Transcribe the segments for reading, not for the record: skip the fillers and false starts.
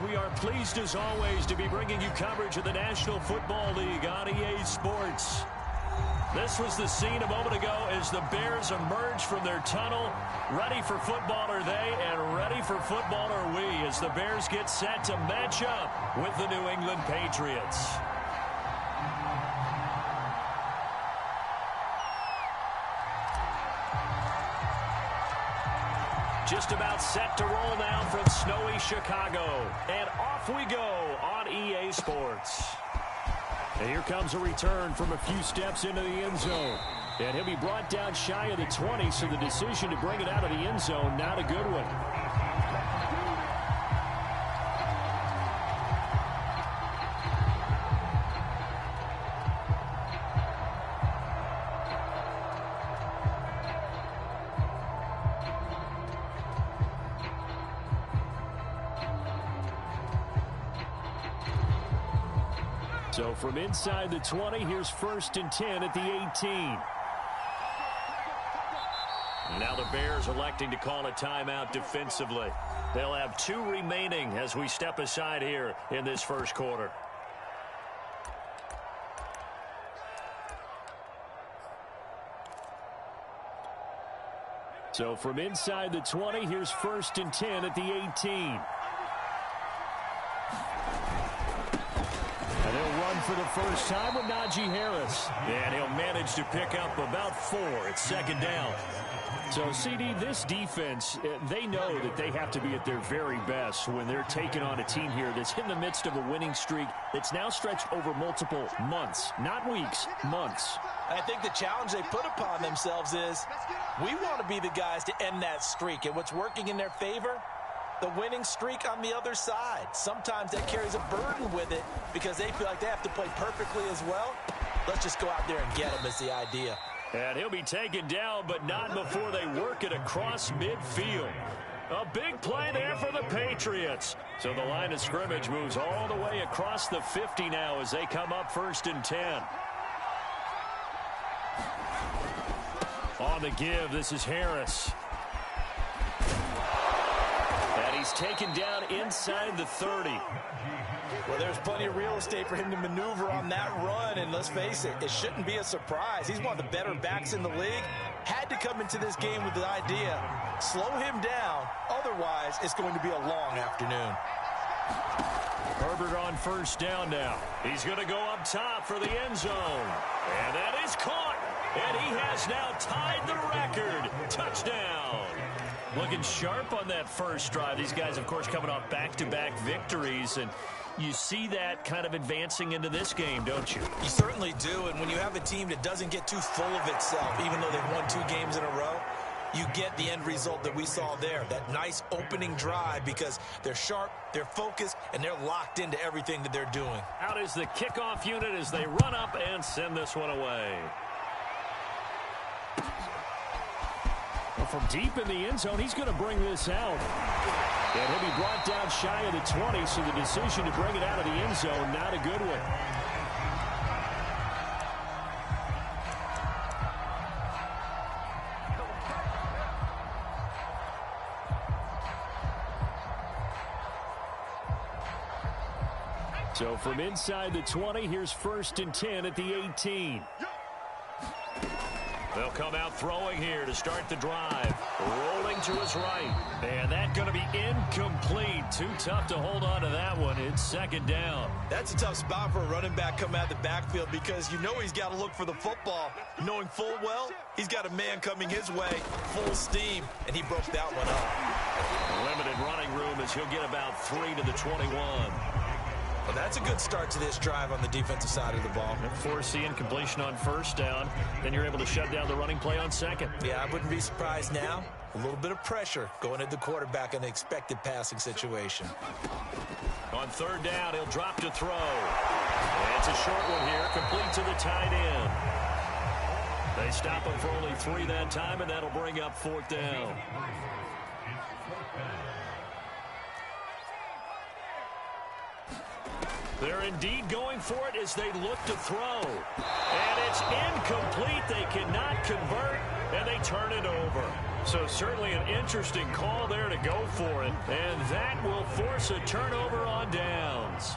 We are pleased as always to be bringing you coverage of the National Football League on EA Sports. This was the scene a moment ago as the Bears emerged from their tunnel. Ready for football are they, and ready for football are we as the Bears get set to match up with the New England Patriots. Just about set to roll now from snowy Chicago. And off we go on EA Sports. And here comes a return from a few steps into the end zone. And he'll be brought down shy of the 20, so the decision to bring it out of the end zone, not a good one. So from inside the 20, here's 1st and 10 at the 18. And now the Bears electing to call a timeout defensively. They'll have 2 remaining as we step aside here in this first quarter. So from inside the 20, here's 1st and 10 at the 18. And he'll run for the first time with Najee Harris. And he'll manage to pick up about 4 at 2nd down. So, CD, this defense, they know that they have to be at their very best when they're taking on a team here that's in the midst of a winning streak that's now stretched over multiple months, not weeks, months. I think the challenge they put upon themselves is we want to be the guys to end that streak. And what's working in their favor? The winning streak on the other side. Sometimes that carries a burden with it because they feel like they have to play perfectly as well. Let's just go out there and get them is the idea. And he'll be taken down, but not before they work it across midfield. A big play there for the Patriots. So the line of scrimmage moves all the way across the 50 now as they come up 1st and 10. On the give, this is Harris. And he's taken down inside the 30. Well, there's plenty of real estate for him to maneuver on that run, and let's face it, it shouldn't be a surprise. He's one of the better backs in the league. Had to come into this game with the idea, slow him down, otherwise it's going to be a long afternoon. Herbert on 1st down now. He's going to go up top for the end zone. And that is caught, and he has now tied the record. Touchdown. Looking sharp on that first drive. These guys, of course, coming off back-to-back victories, and you see that kind of advancing into this game, don't you? You certainly do, and when you have a team that doesn't get too full of itself, even though they've won 2 games in a row, you get the end result that we saw there, that nice opening drive because they're sharp, they're focused, and they're locked into everything that they're doing. Out is the kickoff unit as they run up and send this one away. Well, from deep in the end zone, he's going to bring this out. And he'll be brought down shy of the 20, so the decision to bring it out of the end zone, not a good one. So from inside the 20, here's 1st and 10 at the 18. They'll come out throwing here to start the drive. Rolling to his right. And that's going to be incomplete. Too tough to hold on to that one. It's 2nd down. That's a tough spot for a running back coming out of the backfield because you know he's got to look for the football. Knowing full well, he's got a man coming his way, full steam, and he broke that one up. Limited running room as he'll get about 3 to the 21. Well, that's a good start to this drive on the defensive side of the ball. Force incompletion on 1st down. Then you're able to shut down the running play on 2nd. Yeah, I wouldn't be surprised now. A little bit of pressure going at the quarterback in an expected passing situation. On 3rd down, he'll drop to throw. And it's a short one here, complete to the tight end. They stop him for only 3 that time, and that'll bring up 4th down. They're indeed going for it as they look to throw. And it's incomplete. They cannot convert, and they turn it over. So certainly an interesting call there to go for it. And that will force a turnover on downs.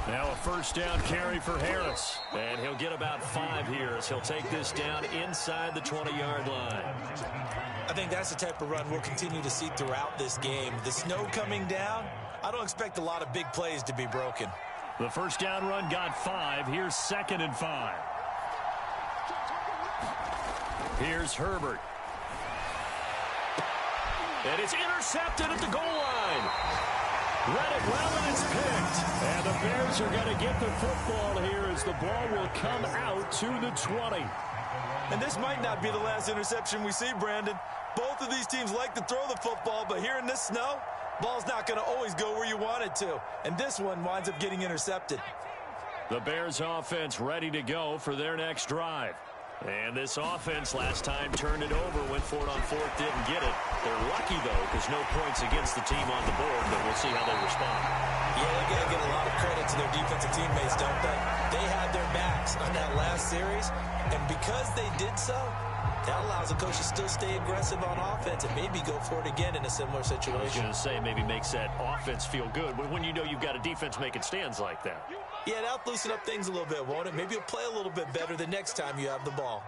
Now a first down carry for Harris. And he'll get about 5 here as he'll take this down inside the 20-yard line. I think that's the type of run we'll continue to see throughout this game. The snow coming down, I don't expect a lot of big plays to be broken. The first down run got 5. Here's 2nd and 5. Here's Herbert. And it's intercepted at the goal line. Read it well, and it's picked. And the Bears are going to get the football here as the ball will come out to the 20. And this might not be the last interception we see, Brandon. Both of these teams like to throw the football, but here in this snow, ball's not going to always go where you want it to. And this one winds up getting intercepted. The Bears offense ready to go for their next drive. And this offense last time turned it over, went for it on 4th, didn't get it. They're lucky, though, because no points against the team on the board, but we'll see how they respond. Yeah, they got to give a lot of credit to their defensive teammates, don't they? They had their backs on that last series, and because they did so, that allows the coach to still stay aggressive on offense and maybe go for it again in a similar situation. I was going to say maybe makes that offense feel good, but when you know you've got a defense making stands like that. Yeah, that'll loosen up things a little bit, won't it? Maybe you'll play a little bit better the next time you have the ball.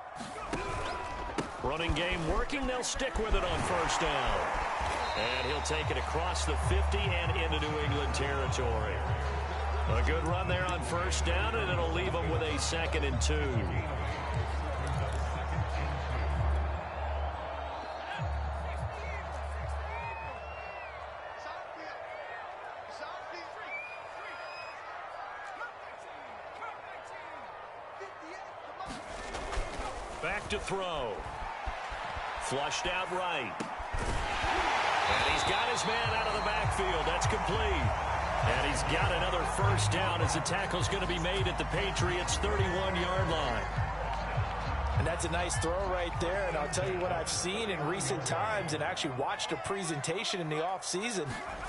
Running game working. They'll stick with it on first down. And he'll take it across the 50 and into New England territory. A good run there on first down, and it'll leave them with a 2nd and 2. Back to throw. Flushed out right. And he's got his man out of the backfield. That's complete. And he's got another first down as the tackle's going to be made at the Patriots' 31-yard line. And that's a nice throw right there. And I'll tell you what I've seen in recent times and actually watched a presentation in the offseason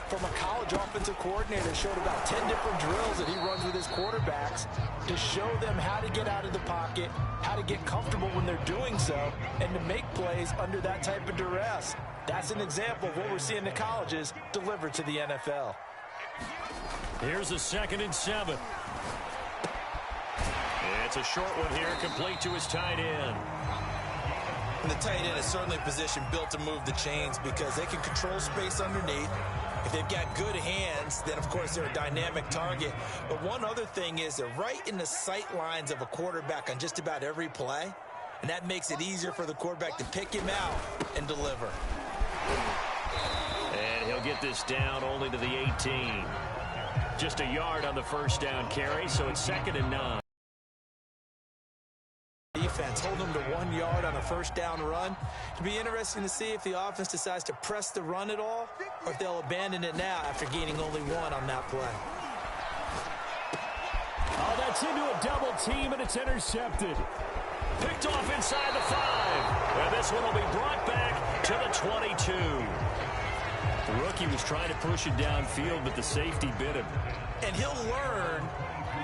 from a college offensive coordinator. Showed about 10 different drills that he runs with his quarterbacks to show them how to get out of the pocket, how to get comfortable when they're doing so, and to make plays under that type of duress. That's an example of what we're seeing the colleges deliver to the NFL. Here's a 2nd and 7. It's a short one here, complete to his tight end. And the tight end is certainly a position built to move the chains because they can control space underneath. If they've got good hands, then, of course, they're a dynamic target. But one other thing is they're right in the sight lines of a quarterback on just about every play, and that makes it easier for the quarterback to pick him out and deliver. And he'll get this down only to the 18. Just a yard on the first down carry, so it's 2nd and 9. Defense hold them to 1 yard on a first down run. It'll be interesting to see if the offense decides to press the run at all or if they'll abandon it now after gaining only 1 on that play. Oh, that's into a double team, and it's intercepted. Picked off inside the 5. And this one will be brought back to the 22. The rookie was trying to push it downfield, but the safety bit him. And he'll learn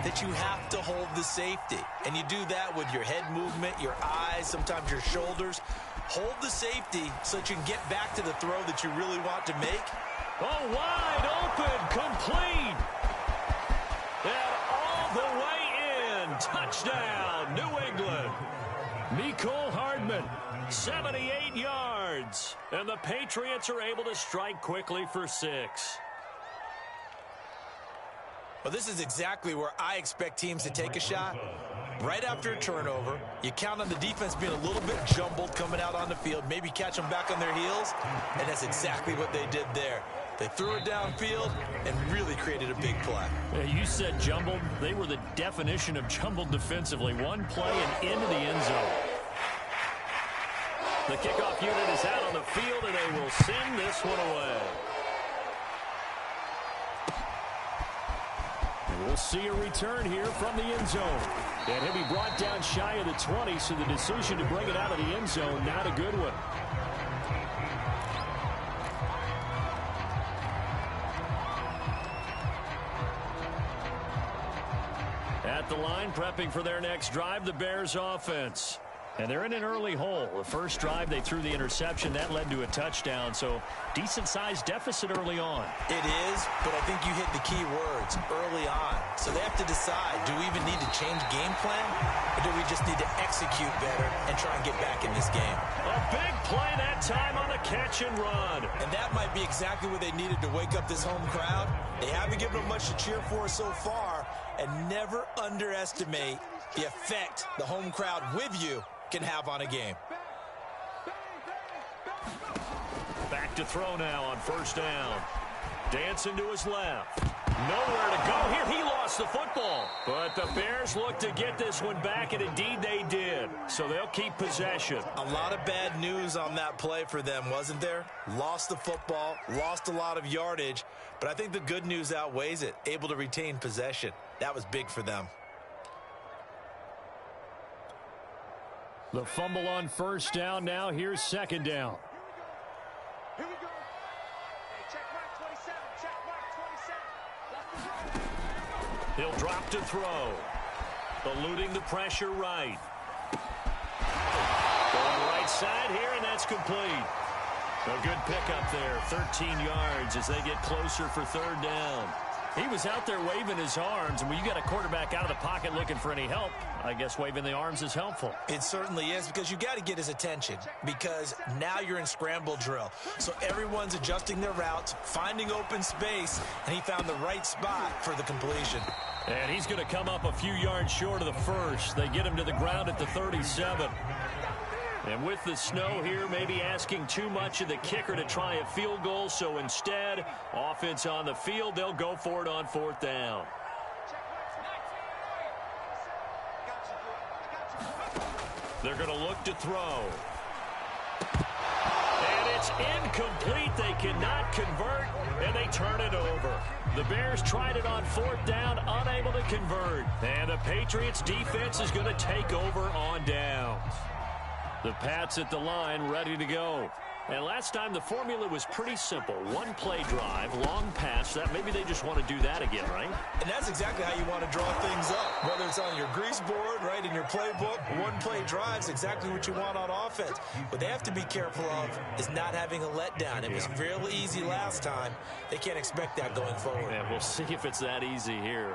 that you have to hold the safety. And you do that with your head movement, your eyes, sometimes your shoulders. Hold the safety so that you can get back to the throw that you really want to make. Oh, wide open, complete. And all the way in. Touchdown, New England. Mecole Hardman, 78 yards. And the Patriots are able to strike quickly for 6. Well, this is exactly where I expect teams to take a shot. Right after a turnover, you count on the defense being a little bit jumbled coming out on the field, maybe catch them back on their heels, and that's exactly what they did there. They threw it downfield and really created a big play. You said jumbled. They were the definition of jumbled defensively. One play and into the end zone. The kickoff unit is out on the field, and they will send this one away. We'll see a return here from the end zone. And he'll be brought down shy of the 20, so the decision to bring it out of the end zone, not a good one. at the line, prepping for their next drive, the Bears offense. And they're in an early hole. The first drive, they threw the interception. That led to a touchdown, so decent-sized deficit early on. It is, but I think you hit the key words, early on. So they have to decide, do we even need to change game plan, or do we just need to execute better and try and get back in this game? A big play that time on a catch and run. And that might be exactly what they needed to wake up this home crowd. They haven't given them much to cheer for so far, and never underestimate the effect the home crowd with you can have on a game. Back to throw now on first down. Dancing to his left. Nowhere to go here. He lost the football. But the Bears look to get this one back, and indeed they did. So they'll keep possession. A lot of bad news on that play for them, wasn't there? Lost the football, lost a lot of yardage. But I think the good news outweighs it. Able to retain possession. That was big for them. The fumble on first down. Now here's second down. Here we go. Hey, check mark 27. Check mark 27. He'll drop to throw. Eluding the pressure right. Going right side here, and that's complete. A good pickup there. 13 yards as they get closer for third down. He was out there waving his arms, and when you got a quarterback out of the pocket looking for any help, I guess waving the arms is helpful. It certainly is, because you got to get his attention, because now you're in scramble drill. So everyone's adjusting their routes, finding open space, and he found the right spot for the completion. And he's going to come up a few yards short of the first. They get him to the ground at the 37. And with the snow here, maybe asking too much of the kicker to try a field goal. So instead, offense on the field, they'll go for it on fourth down. They're going to look to throw. And it's incomplete. They cannot convert, and they turn it over. The Bears tried it on fourth down, unable to convert. And the Patriots defense is going to take over on downs. The Pats at the line, ready to go. And last time, the formula was pretty simple. One play drive, long pass. That maybe they just want to do that again, right? And that's exactly how you want to draw things up. Whether it's on your grease board, right, in your playbook, one play drive's exactly what you want on offense. What they have to be careful of is not having a letdown. It was real easy last time. They can't expect that going forward. And we'll see if it's that easy here.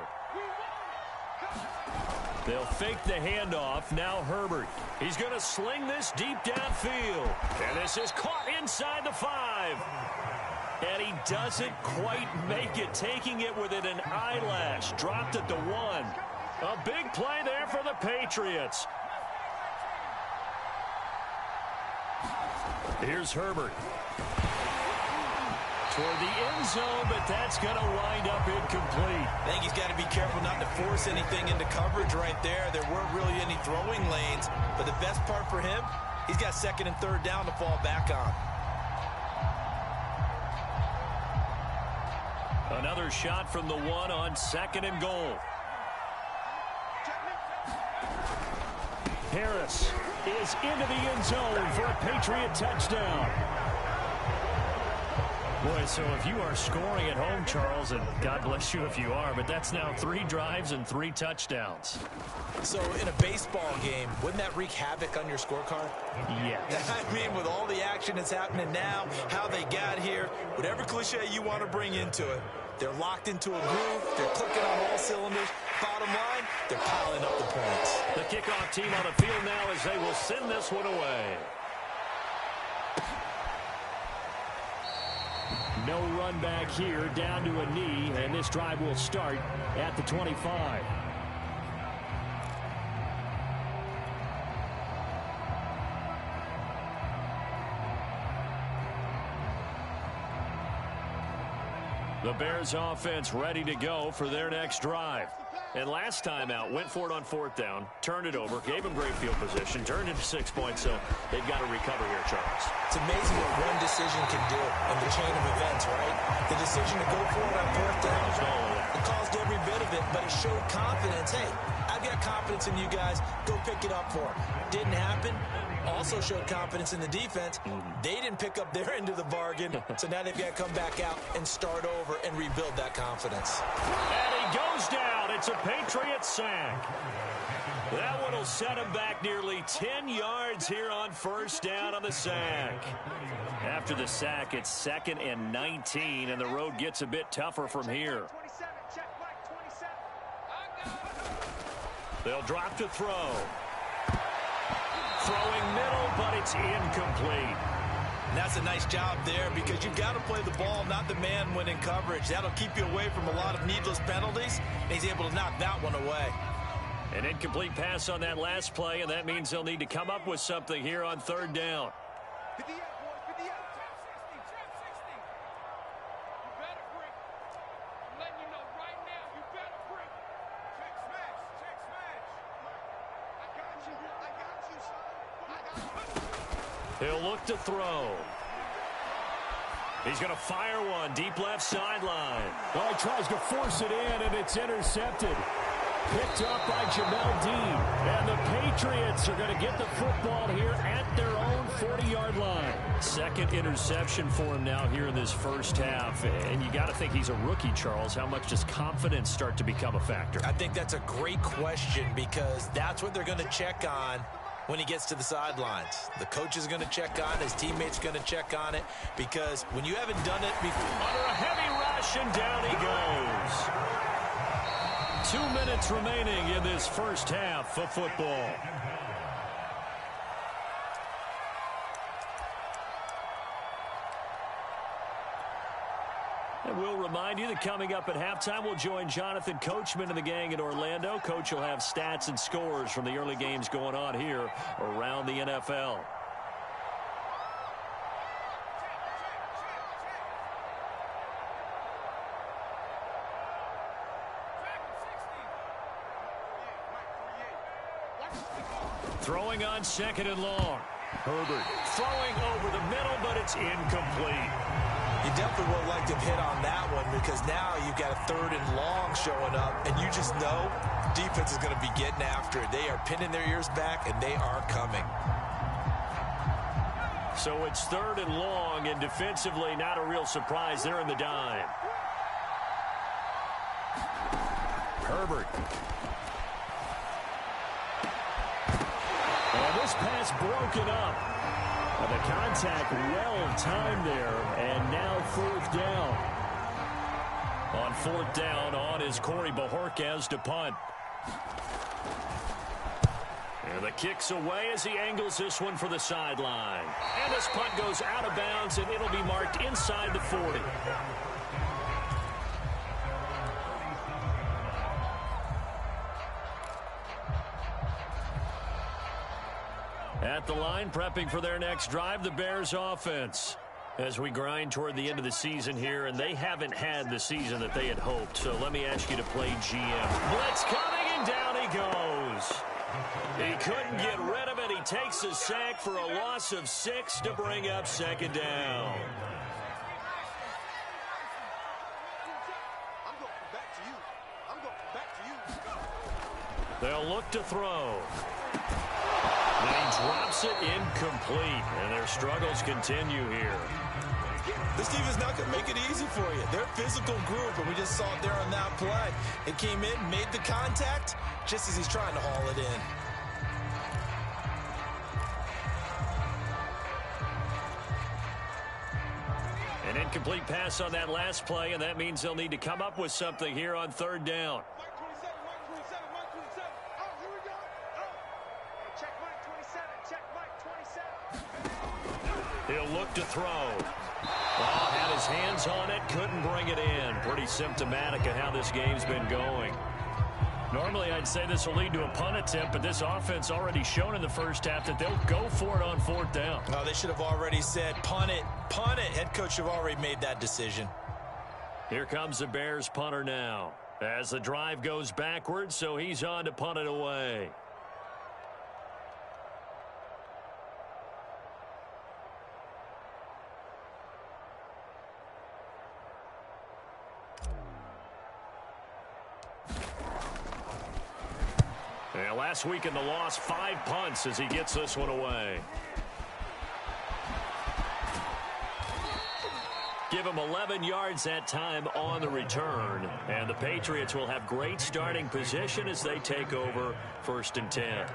They'll fake the handoff. Now Herbert. He's going to sling this deep downfield. And this is caught inside the 5. And he doesn't quite make it, taking it within an eyelash. Dropped at the 1. A big play there for the Patriots. Here's Herbert. Toward the end zone, but that's going to wind up incomplete. I think he's got to be careful not to force anything into coverage right there. There weren't really any throwing lanes, but the best part for him, he's got second and third down to fall back on. Another shot from the 1 on second and goal. Harris is into the end zone for a Patriot touchdown. Boy, so if you are scoring at home, Charles, and God bless you if you are, but that's now 3 drives and 3 touchdowns. So in a baseball game, wouldn't that wreak havoc on your scorecard? Yeah. I mean, with all the action that's happening now, how they got here, whatever cliche you want to bring into it, they're locked into a groove, they're clicking on all cylinders. Bottom line, they're piling up the points. The kickoff team on the field now as they will send this one away. No run back here, down to a knee, and this drive will start at the 25. The Bears offense ready to go for their next drive. And last time out, went for it on fourth down, turned it over, gave them great field position, turned it to 6 points, so they've got to recover here, Charles. It's amazing what one decision can do in the chain of events, right? The decision to go for it on fourth down, it caused every bit of it, but it showed confidence. Hey, I've got confidence in you guys. Go pick it up for them. Didn't happen. Also showed confidence in the defense. They didn't pick up their end of the bargain, so now they've got to come back out and start over and rebuild that confidence. And he goes down. It's a Patriot sack. That one will set him back nearly 10 yards here on first down on the sack. After the sack, it's 2nd and 19, and the road gets a bit tougher from here. They'll drop to throw. Throwing middle, but it's incomplete. And that's a nice job there because you've got to play the ball, not the man when in coverage. That'll keep you away from a lot of needless penalties, and he's able to knock that one away. An incomplete pass on that last play, and that means they'll need to come up with something here on 3rd down. He'll look to throw. He's going to fire one deep left sideline. Well, he tries to force it in, and it's intercepted. Picked up by Jamel Dean. And the Patriots are going to get the football here at their own 40-yard line. 2nd interception for him now here in this first half. And you got to think he's a rookie, Charles. How much does confidence start to become a factor? I think that's a great question because that's what they're going to check on when he gets to the sidelines. The coach is going to check on it. His teammates are going to check on it because when you haven't done it before. Under a heavy rush, and down he goes. 2 minutes remaining in this first half of football. And we'll remind you that coming up at halftime, we'll join Jonathan Coachman and the gang in Orlando. Coach will have stats and scores from the early games going on here around the NFL. Throwing on 2nd and long. Herbert throwing over the middle, but it's incomplete. You definitely would like to hit on that one because now you've got a 3rd and long showing up, and you just know defense is going to be getting after it. They are pinning their ears back, and they are coming. So it's 3rd and long, and defensively not a real surprise. They're in the dime. Herbert. And this pass broken up. The contact well timed there, and now 4th down. On 4th down, on is Corey Bojorquez to punt. And the kick's away as he angles this one for the sideline. And this punt goes out of bounds, and it'll be marked inside the 40. At the line, prepping for their next drive, the Bears offense. As we grind toward the end of the season here, and they haven't had the season that they had hoped. So let me ask you to play GM. Blitz coming, and down he goes. He couldn't get rid of it. He takes a sack for a loss of 6 to bring up 2nd down. They'll look to throw. And he drops it incomplete, and their struggles continue here. This team is not going to make it easy for you. They're a physical group, and we just saw it there on that play. It came in, made the contact, just as he's trying to haul it in. An incomplete pass on that last play, and that means they'll need to come up with something here on 3rd down. He'll look to throw. Oh, had his hands on it, couldn't bring it in. Pretty symptomatic of how this game's been going. Normally, I'd say this will lead to a punt attempt, but this offense already shown in the first half that they'll go for it on 4th down. Oh, they should have already said, punt it, punt it. Head coach should have already made that decision. Here comes the Bears punter now. As the drive goes backwards, so he's on to punt it away. And last week in the loss, 5 punts as he gets this one away. Give them 11 yards that time on the return. And the Patriots will have great starting position as they take over 1st and 10.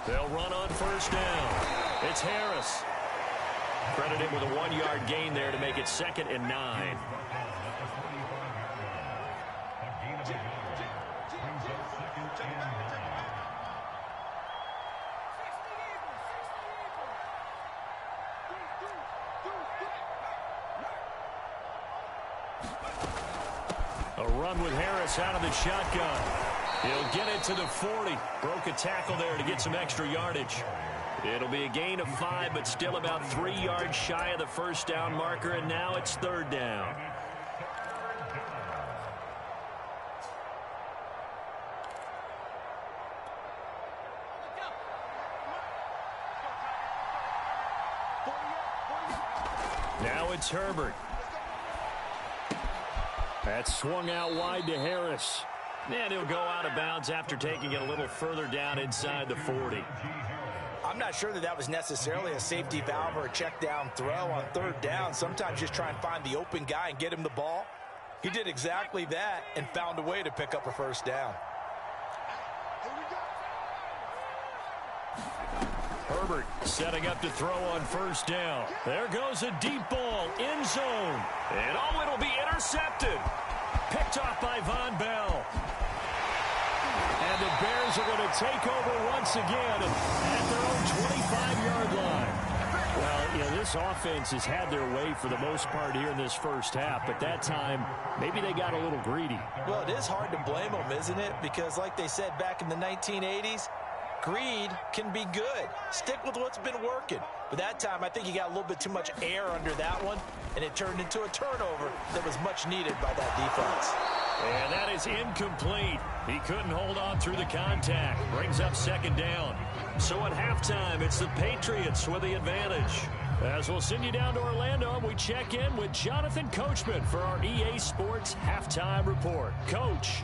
They'll run on 1st down. It's Harris. Credit him with a 1-yard gain there to make it 2nd and 9. A run with Harris out of the shotgun. He'll get it to the 40. Broke a tackle there to get some extra yardage. It'll be a gain of 5, but still about 3 yards shy of the 1st down marker, and now it's 3rd down. Now it's Herbert. That's swung out wide to Harris. And he'll go out of bounds after taking it a little further down inside the 40. I'm not sure that was necessarily a safety valve or a check down throw on 3rd down. Sometimes just try and find the open guy and get him the ball. He did exactly that and found a way to pick up a 1st down. Herbert setting up to throw on 1st down. There goes a deep ball, end zone. And it'll be intercepted. Picked off by Von Bell. And the Bears are going to take over once again at their own 25-yard line. Well, this offense has had their way for the most part here in this 1st half, but that time, maybe they got a little greedy. Well, it is hard to blame them, isn't it? Because like they said back in the 1980s, greed can be good. Stick with what's been working. But that time, I think he got a little bit too much air under that one, and it turned into a turnover that was much needed by that defense. And that is incomplete. He couldn't hold on through the contact. Brings up 2nd down. So at halftime, it's the Patriots with the advantage. As we'll send you down to Orlando, and we check in with Jonathan Coachman for our EA Sports Halftime Report. Coach.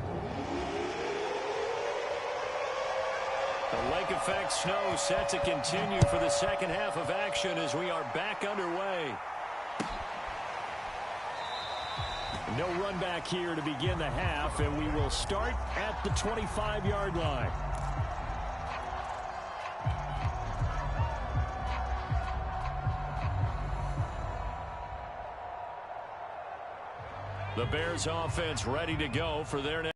The lake effect snow set to continue for the 2nd half of action as we are back underway. No run back here to begin the half, and we will start at the 25-yard line. The Bears offense ready to go for their next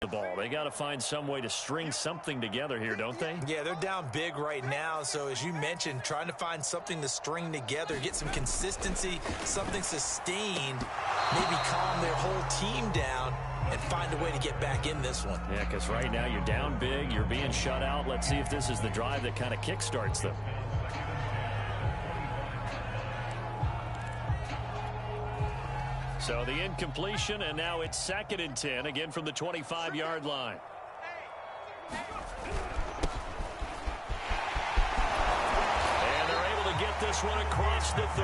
ball. They got to find some way to string something together here, don't they? Yeah, they're down big right now. So as you mentioned, trying to find something to string together, get some consistency, something sustained, maybe calm their whole team down and find a way to get back in this one. Yeah, because right now you're down big, you're being shut out. Let's see if this is the drive that kind of kickstarts them. So the incompletion, and now it's 2nd and 10, again from the 25-yard line. And they're able to get this one across the 35.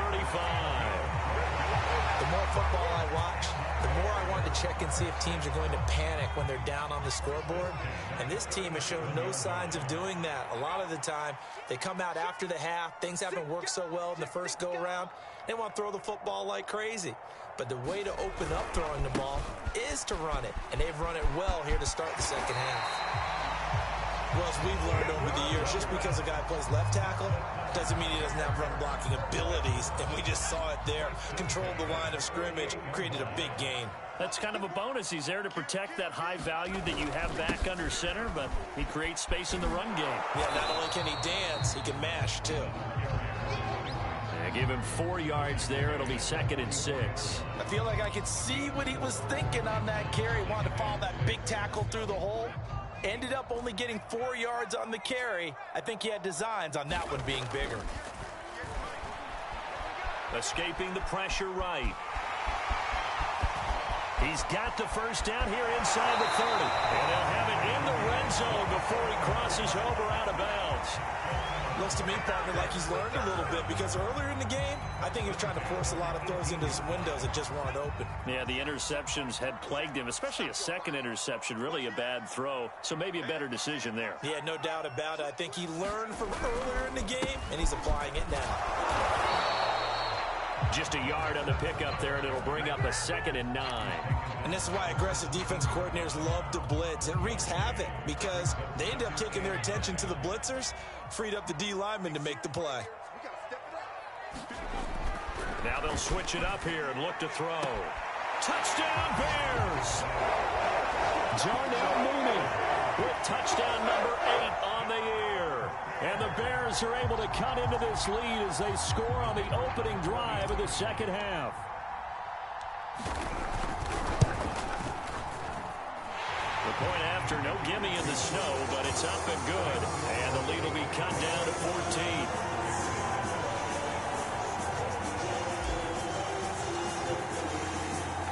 The more football I watch, the more I want to check and see if teams are going to panic when they're down on the scoreboard. And this team has shown no signs of doing that. A lot of the time, they come out after the half. Things haven't worked so well in the first go-around. They want to throw the football like crazy. But the way to open up throwing the ball is to run it. And they've run it well here to start the 2nd half. Well, as we've learned over the years, just because a guy plays left tackle doesn't mean he doesn't have run blocking abilities. And we just saw it there. Controlled the line of scrimmage, created a big gain. That's kind of a bonus. He's there to protect that high value that you have back under center, but he creates space in the run game. Yeah, not only can he dance, he can mash, too. Give him 4 yards there. It'll be 2nd and 6. I feel like I could see what he was thinking on that carry. Wanted to follow that big tackle through the hole. Ended up only getting 4 yards on the carry. I think he had designs on that one being bigger. Escaping the pressure right. He's got the first down here inside the 30. And they'll have it in the red zone before he crosses over out of bounds. Looks to me, partner, like he's learned a little bit because earlier in the game, I think he was trying to force a lot of throws into his windows that just weren't open. Yeah, the interceptions had plagued him, especially a second interception, really a bad throw. So maybe a better decision there. Yeah, no doubt about it. I think he learned from earlier in the game, and he's applying it now. Just a yard on the pickup there, and it'll bring up a 2nd and 9. And this is why aggressive defense coordinators love to blitz. It wreaks havoc because they end up taking their attention to the blitzers, freed up the D lineman to make the play. Now they'll switch it up here and look to throw. Touchdown, Bears! Darnell Mooney with touchdown number 8 on the year. And the Bears are able to cut into this lead as they score on the opening drive of the second half. The point after, no gimme in the snow, but it's up and good. And the lead will be cut down to 14.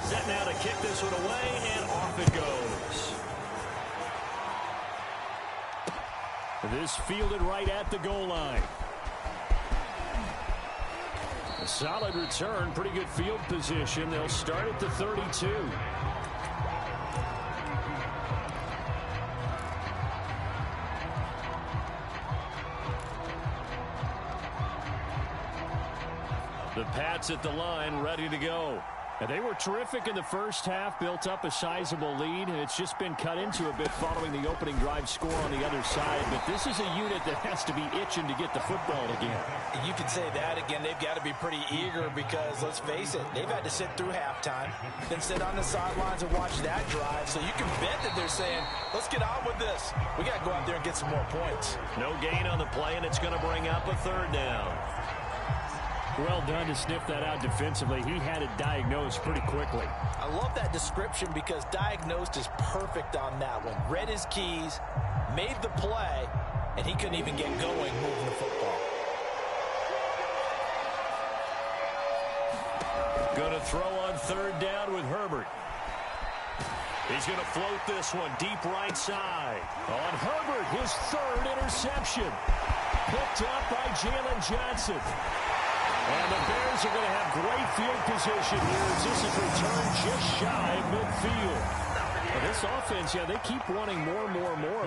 Set now to kick this one away, and off it goes. This fielded right at the goal line. A solid return, pretty good field position. They'll start at the 32. The Pats at the line, ready to go. And they were terrific in the first half, built up a sizable lead, and it's just been cut into a bit following the opening drive score on the other side. But this is a unit that has to be itching to get the football again. You can say that again. They've got to be pretty eager because, let's face it, they've had to sit through halftime, then sit on the sidelines and watch that drive. So you can bet that they're saying, let's get on with this. We got to go out there and get some more points. No gain on the play, and it's going to bring up a 3rd down. Well done to sniff that out defensively. He had it diagnosed pretty quickly. I love that description because diagnosed is perfect on that one. Read his keys, made the play, and he couldn't even get going moving the football. Going to throw on 3rd down with Herbert. He's going to float this one deep right side. On Herbert, his 3rd interception. Picked up by Jalen Johnson. And the Bears are going to have great field position here as this is returned just shy of midfield. Well, this offense, yeah, they keep wanting more,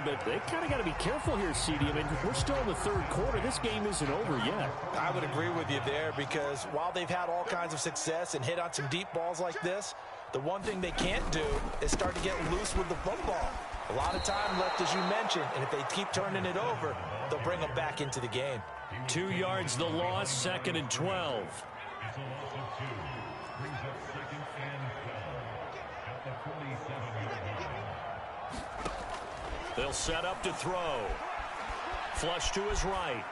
but they kind of got to be careful here, CD. I mean, we're still in the 3rd quarter. This game isn't over yet. I would agree with you there because while they've had all kinds of success and hit on some deep balls like this, the one thing they can't do is start to get loose with the football. A lot of time left, as you mentioned, and if they keep turning it over, they'll bring them back into the game. 2 yards the loss, 2nd and 12. They'll set up to throw. Flush to his right.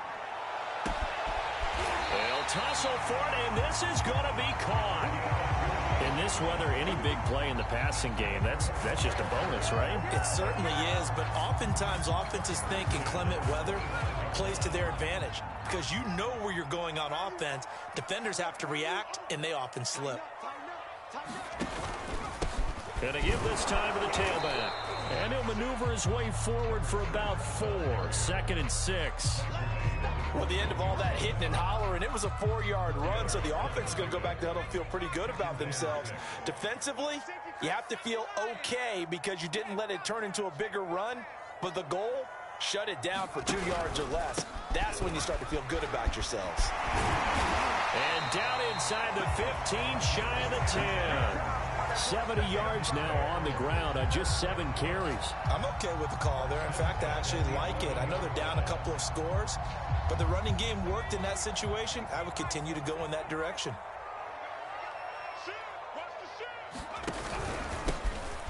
They'll tussle for it, and this is going to be caught. In this weather, any big play in the passing game, that's just a bonus, right? It certainly is, but oftentimes offenses think in clement weather plays to their advantage because you know where you're going on offense. Defenders have to react, and they often slip. Gonna give this time to the tailback. And he'll maneuver his way forward for about 4. 2nd and 6. Well, the end of all that hitting and hollering, it was a 4-yard run, so the offense is going to go back to huddle and feel pretty good about themselves. Defensively, you have to feel okay because you didn't let it turn into a bigger run, but the goal, shut it down for 2 yards or less. That's when you start to feel good about yourselves. And down inside the 15, shy of the 10. 70 yards now on the ground on just 7 carries. I'm okay with the call there. In fact, I actually like it. I know they're down a couple of scores, but the running game worked in that situation. I would continue to go in that direction.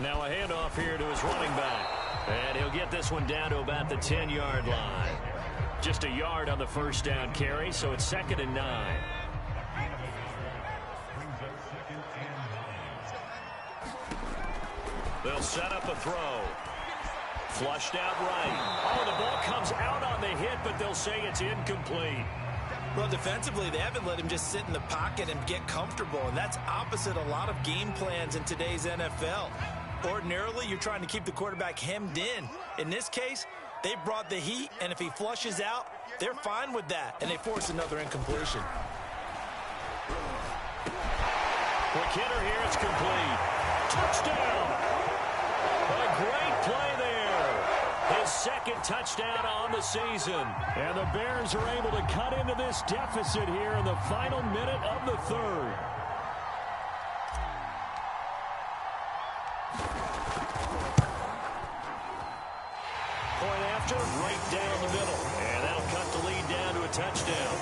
Now a handoff here to his running back. And he'll get this one down to about the 10-yard line. Just a yard on the first down carry, so it's 2nd and 9. They'll set up a throw. Flushed out right. Oh, the ball comes out on the hit, but they'll say it's incomplete. Well, defensively, they haven't let him just sit in the pocket and get comfortable, and that's opposite a lot of game plans in today's NFL. Ordinarily, you're trying to keep the quarterback hemmed in. In this case, they brought the heat, and if he flushes out, they're fine with that, and they force another incompletion. Quick hitter here, it's complete. Touchdown! A great play there. His second touchdown on the season. And the Bears are able to cut into this deficit here in the final minute of the third. Point after, right down the middle. And that'll cut the lead down to a touchdown.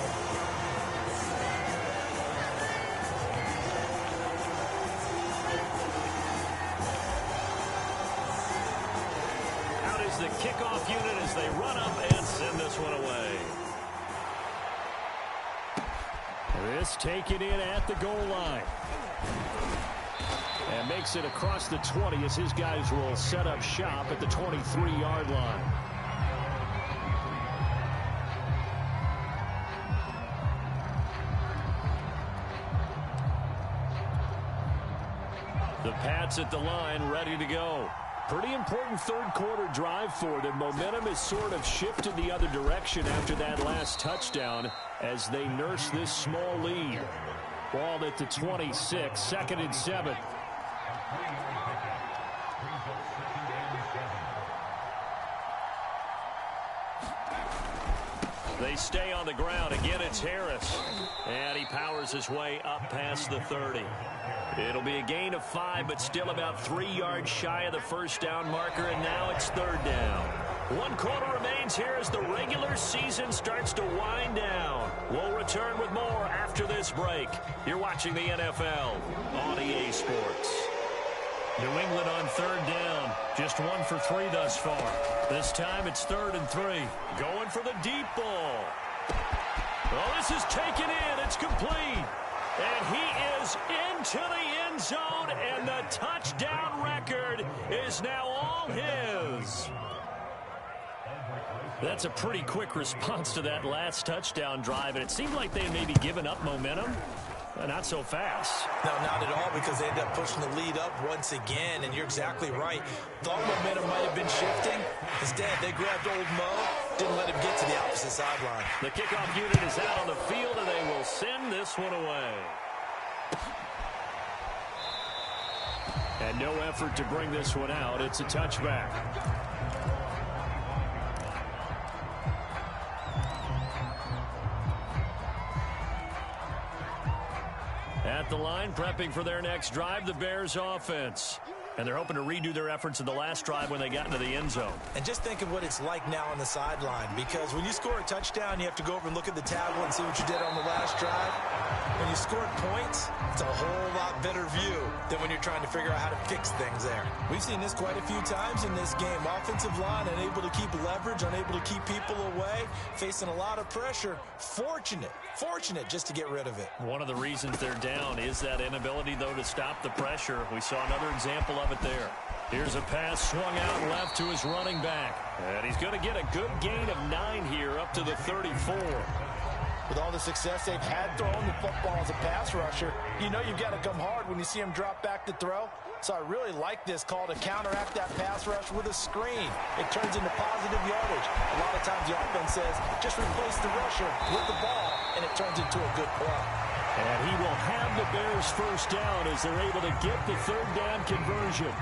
Out is the kickoff unit as they run up and send this one away. This taken in at the goal line. And makes it across the 20 as his guys will set up shop at the 23-yard line. The Pats at the line, ready to go. Pretty important third quarter drive for them. Momentum has sort of shifted the other direction after that last touchdown as they nurse this small lead. Ball at the 26, 2nd and 7. They stay on the ground. Again, it's Harris. And he powers his way up past the 30. It'll be a gain of 5, but still about 3 yards shy of the first down marker, and now it's 3rd down. 1 quarter remains here as the regular season starts to wind down. We'll return with more after this break. You're watching the NFL on EA Sports. New England on 3rd down. Just 1 for 3 thus far. This time it's 3rd and 3. Going for the deep ball. Well, this is taken in. It's complete. And he is into the end zone, and the touchdown record is now all his. That's a pretty quick response to that last touchdown drive, and it seemed like they had maybe given up momentum. Not so fast. No, not at all, because they ended up pushing the lead up once again, and you're exactly right. Thought momentum might have been shifting. Instead, they grabbed old Mo, didn't let him get to the opposite sideline. The kickoff unit is out on the field, and they will send this one away. And no effort to bring this one out. It's a touchback. At the line, prepping for their next drive, the Bears offense. And they're hoping to redo their efforts in the last drive when they got into the end zone. And just think of what it's like now on the sideline, because when you score a touchdown, you have to go over and look at the tablet and see what you did on the last drive. When you scored points, it's a whole lot better view than when you're trying to figure out how to fix things there. We've seen this quite a few times in this game. Offensive line unable to keep leverage, unable to keep people away, facing a lot of pressure. Fortunate just to get rid of it. One of the reasons they're down is that inability, though, to stop the pressure. We saw another example of it there. Here's a pass swung out left to his running back. And he's going to get a good gain of 9 here up to the 34. With all the success they've had throwing the football as a pass rusher, you know you've got to come hard when you see him drop back to throw. So I really like this call to counteract that pass rush with a screen. It turns into positive yardage. A lot of times the offense says, just replace the rusher with the ball, and it turns into a good play. And he will have the Bears first down as they're able to get the 3rd down conversion.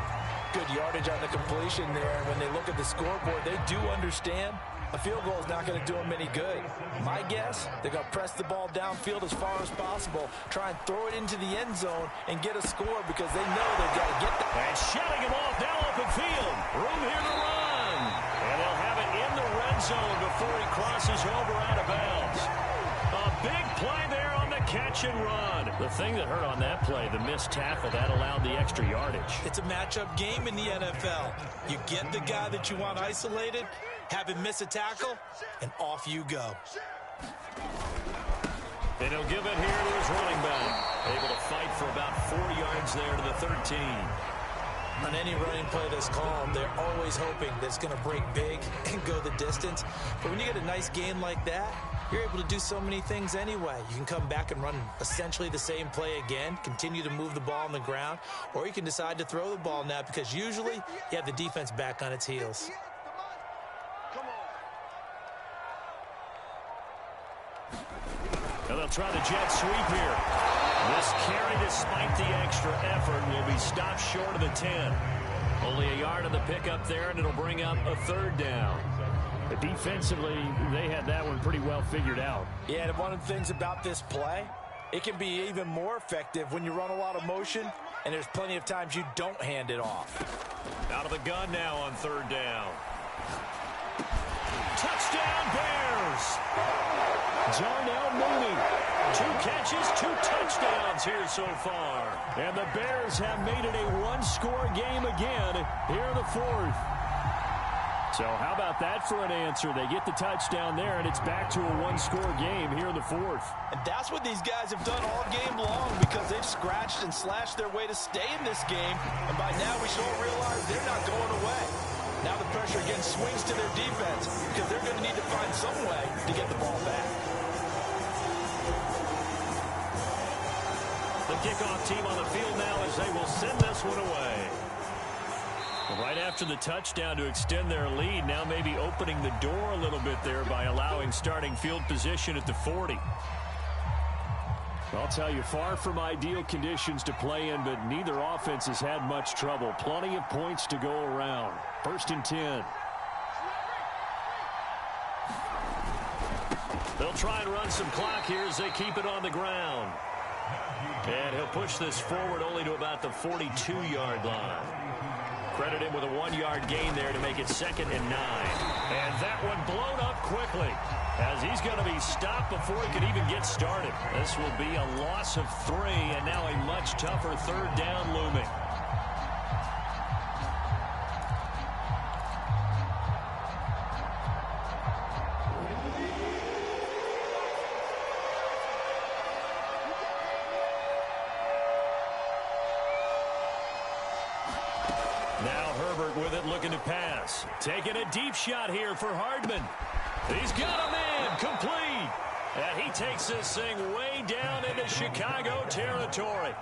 Good yardage on the completion there. And when they look at the scoreboard, they do understand a field goal is not going to do them any good. My guess, they're going to press the ball downfield as far as possible, try and throw it into the end zone and get a score because they know they've got to get that. And shutting him off now open field. Room here to run. And they'll have it in the red zone before he crosses over out of bounds. A big play there on the catch and run. The thing that hurt on that play, the missed tackle, that allowed the extra yardage. It's a matchup game in the NFL. You get the guy that you want isolated, have him miss a tackle, and off you go. And he'll give it here to his running back. Able to fight for about 4 yards there to the 13. On any running play that's called, they're always hoping that it's going to break big and go the distance. But when you get a nice gain like that, you're able to do so many things anyway. You can come back and run essentially the same play again, continue to move the ball on the ground, or you can decide to throw the ball now because usually you have the defense back on its heels. And they'll try the jet sweep here. This carry, despite the extra effort, will be stopped short of the 10. Only a yard of the pickup there, and it'll bring up a third down. Defensively, they had that one pretty well figured out. Yeah, and one of the things about this play, it can be even more effective when you run a lot of motion, and there's plenty of times you don't hand it off. Out of the gun now on third down. Touchdown, Bears! Darnell Mooney. 2 catches, 2 touchdowns here so far. And the Bears have made it a one-score game again here in the fourth. So how about that for an answer? They get the touchdown there, and it's back to a one-score game here in the fourth. And that's what these guys have done all game long because they've scratched and slashed their way to stay in this game. And by now we should all realize they're not going away. Now the pressure again swings to their defense because they're going to need to find some way to get the ball back. The kickoff team on the field now as they will send this one away. Right after the touchdown to extend their lead, now maybe opening the door a little bit there by allowing starting field position at the 40. I'll tell you, far from ideal conditions to play in, but neither offense has had much trouble. Plenty of points to go around. 1st and 10. They'll try and run some clock here as they keep it on the ground. And he'll push this forward only to about the 42-yard line. Credit him with a 1-yard gain there to make it 2nd and 9. And that one blown up quickly as he's going to be stopped before he could even get started. This will be a loss of 3 and now a much tougher third down looming. With it, looking to pass. Taking a deep shot here for Hardman. He's got a man, complete. And he takes this thing way down into Chicago territory.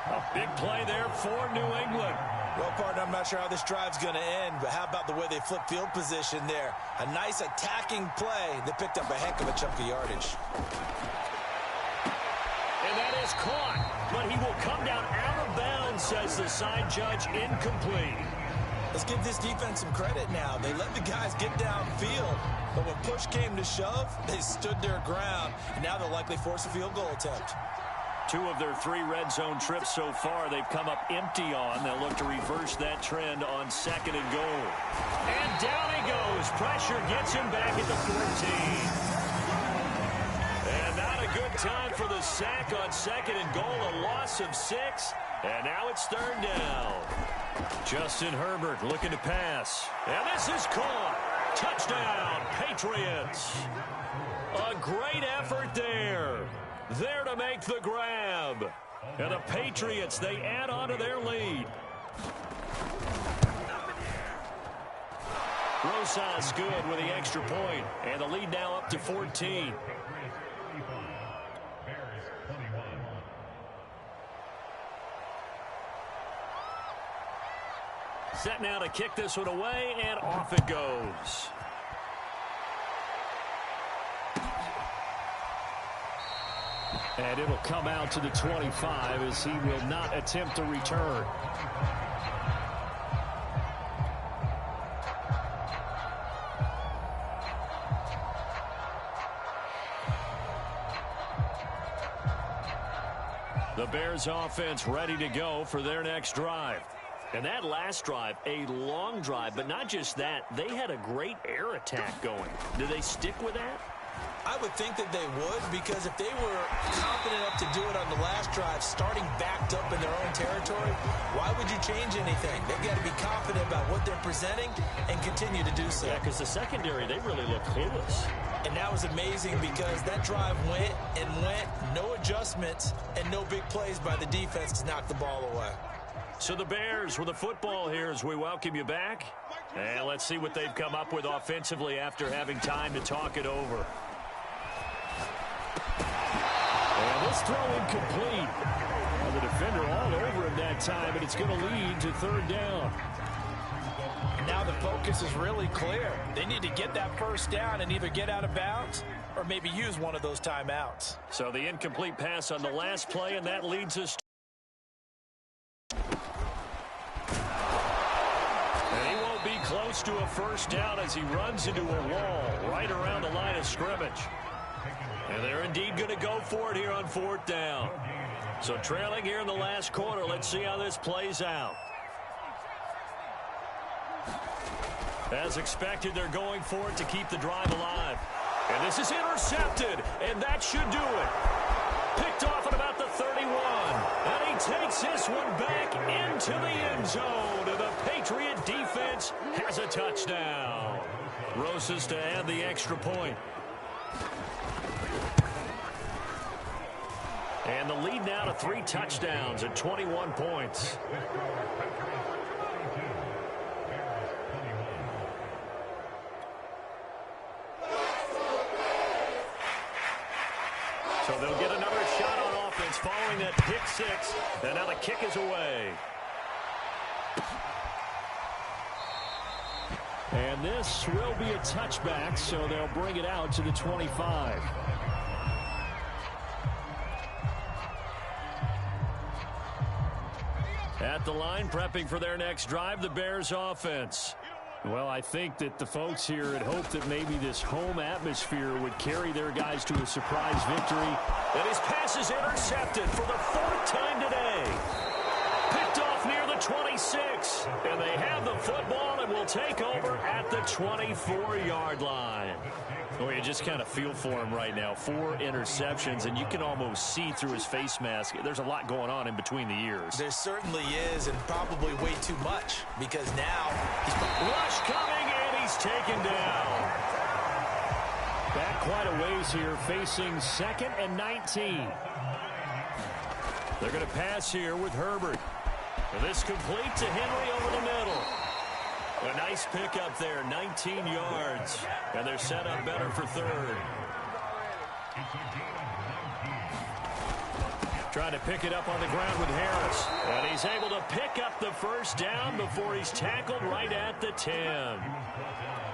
A big play there for New England. Well, partner, I'm not sure how this drive's going to end, but how about the way they flip field position there? A nice attacking play that picked up a heck of a chunk of yardage. And that is caught, but he will come down out of bounds, says the side judge, incomplete. Let's give this defense some credit now. They let the guys get downfield, but when push came to shove, they stood their ground, and now they'll likely force a field goal attempt. 2 of their 3 red zone trips so far they've come up empty on. They'll look to reverse that trend on 2nd and goal. And down he goes. Pressure gets him back at the 14. And not a good time for the sack on 2nd and goal. A loss of 6. And now it's 3rd down. Justin Herbert looking to pass. And this is caught. Touchdown, Patriots. A great effort there. There to make the grab. And the Patriots, they add on to their lead. Rosas good with the extra point. And the lead now up to 14. Set now to kick this one away, and off it goes. And it'll come out to the 25 as he will not attempt a return. The Bears offense ready to go for their next drive. And that last drive, a long drive, but not just that, they had a great air attack going. Do they stick with that? I would think that they would, because if they were confident enough to do it on the last drive, starting backed up in their own territory, why would you change anything? They've got to be confident about what they're presenting and continue to do so. Yeah, because the secondary, they really look clueless. And that was amazing because that drive went and went, no adjustments, and no big plays by the defense to knock the ball away. So the Bears with the football here as we welcome you back. And let's see what they've come up with offensively after having time to talk it over. And this throw incomplete. Well, the defender all over him that time, and it's going to lead to third down. Now the focus is really clear. They need to get that first down and either get out of bounds or maybe use one of those timeouts. So the incomplete pass on the last play, and that leads us to... And he won't be close to a first down as he runs into a wall right around the line of scrimmage. And they're indeed going to go for it here on fourth down. So trailing here in the last quarter, let's see how this plays out. As expected, they're going for it to keep the drive alive. And this is intercepted, and that should do it. Picked off at about the 31. And he takes this one back into the end zone. And the Patriot defense has a touchdown. Rosas to add the extra point. And the lead now to 3 touchdowns at 21 points. So they'll get another shot on offense following that pick 6. And now the kick is away. And this will be a touchback, so they'll bring it out to the 25. At the line, prepping for their next drive, the Bears offense. Well, I think that the folks here had hoped that maybe this home atmosphere would carry their guys to a surprise victory. And his pass is intercepted for the 4th time today. Picked off near the 26. And they have the football and will take over at the 24-yard line. Well, you just kind of feel for him right now. 4 interceptions, and you can almost see through his face mask. There's a lot going on in between the ears. There certainly is, and probably way too much, because now he's... Rush coming, and he's taken down. Back quite a ways here, facing 2nd and 19. They're going to pass here with Herbert. And this complete to Henry over the middle. A nice pickup there, 19 yards. And they're set up better for third. Trying to pick it up on the ground with Harris. And he's able to pick up the first down before he's tackled right at the 10.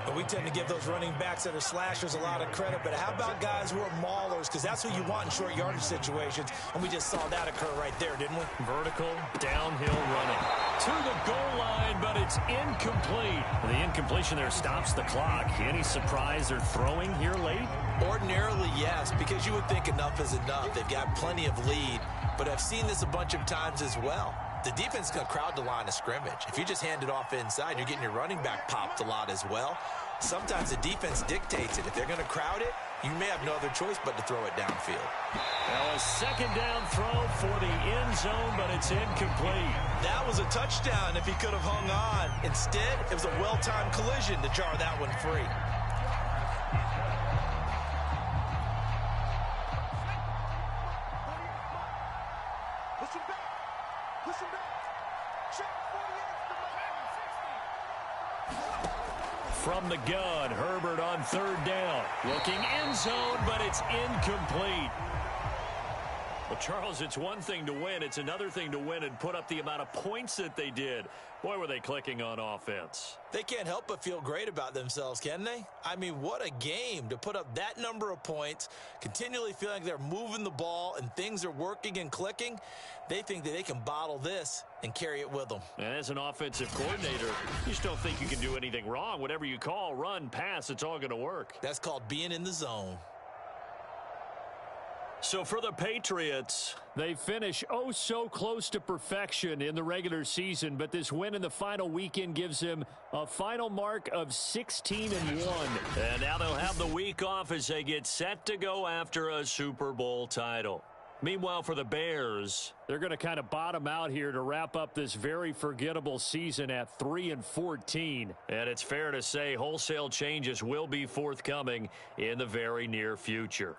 But we tend to give those running backs that are slashers a lot of credit. But how about guys who are maulers? Because that's who you want in short yardage situations. And we just saw that occur right there, didn't we? Vertical, downhill running. To the goal line, but it's incomplete. The incompletion there stops the clock. Any surprise they're throwing here late? Ordinarily, yes, because you would think enough is enough. They've got plenty of lead. But I've seen this a bunch of times as well. The defense is going to crowd the line of scrimmage. If you just hand it off inside, you're getting your running back popped a lot as well. Sometimes the defense dictates it. If they're going to crowd it, you may have no other choice but to throw it downfield. Now a second down throw for the end zone, but it's incomplete. That was a touchdown if he could have hung on. Instead, it was a well-timed collision to jar that one free. From the gun, Herbert on third down. Looking end zone, but it's incomplete. Well, Charles, it's one thing to win. It's another thing to win and put up the amount of points that they did. Boy, were they clicking on offense. They can't help but feel great about themselves, can they? I mean, what a game to put up that number of points, continually feeling like they're moving the ball and things are working and clicking. They think that they can bottle this and carry it with them. And as an offensive coordinator, you just don't think you can do anything wrong. Whatever you call, run, pass, it's all going to work. That's called being in the zone. So for the Patriots, they finish oh so close to perfection in the regular season, but this win in the final weekend gives them a final mark of 16-1. And now they'll have the week off as they get set to go after a Super Bowl title. Meanwhile, for the Bears, they're going to kind of bottom out here to wrap up this very forgettable season at 3-14. And it's fair to say wholesale changes will be forthcoming in the very near future.